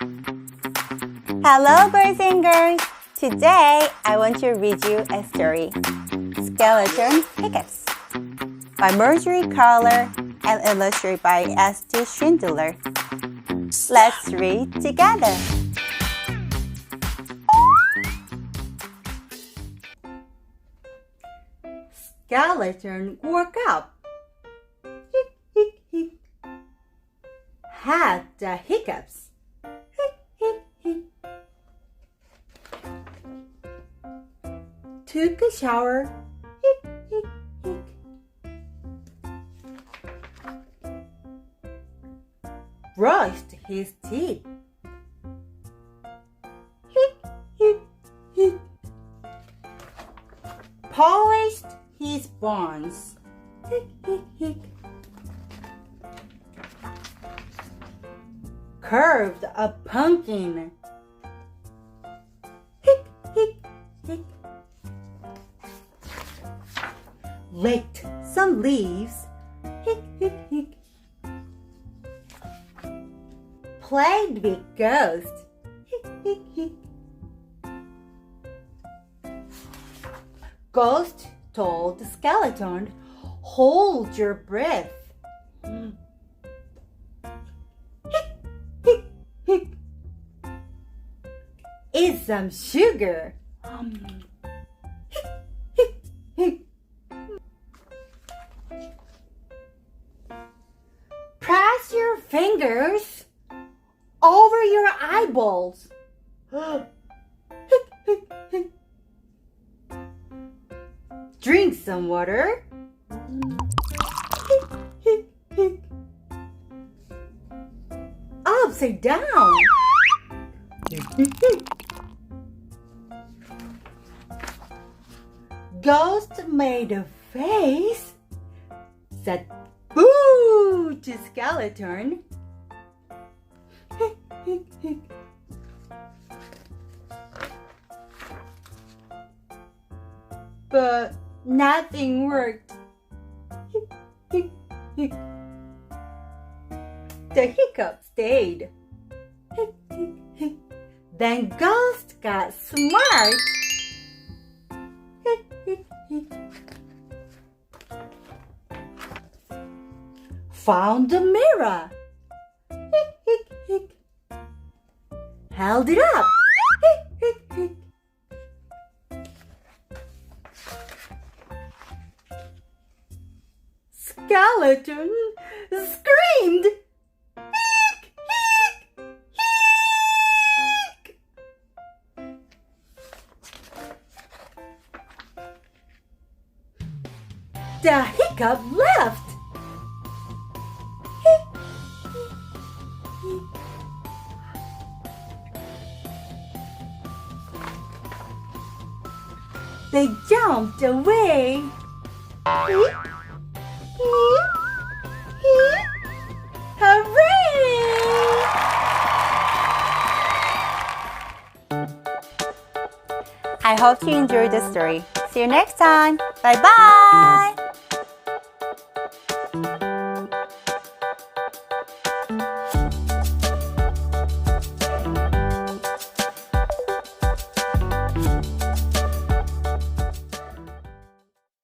Hello, boys and girls! Today, I want to read you a story, Skeleton Hiccups, by Marjorie Carler and illustrated by S.T. Schindler. Let's read together. Skeleton woke up. Hic, hic, hic. Had the hiccups. Hic, hic, hic. Took a shower. Hic, hic, hic. Brushed his teeth. Hic, hic, hic. Polished his bones. Hic, hic, hic. Curved a pumpkin. Hic, hic, hic. Licked some leaves. Hic, hic, hic. Played with ghosts. Hic, hic, hic. Ghost told the skeleton, "Hold your breath." Hic, hic, hic. Eat some sugar. Hic, hic, hic. Press your fingers over your eyeballs. Hic, hic, hic. Drink some water. Hic, hic, hic. Upside down. Hic, hic, hic. Ghost made a face. Said boo to skeleton. Hic, hic, hic. But nothing worked. Hic, hic, hic. The hiccup stayed. Hic, hic, hic. Then Ghost got smart. Hic, hic, hic. Found the mirror. Hic, hic, hic. Held it up. Hic, hic, hic. Skeleton screamed. Hic, hic, hic. The hiccup left. Hic, hic, hic. They jumped away. Hic, hooray! I hope you enjoyed the story. See you next time. Bye-bye!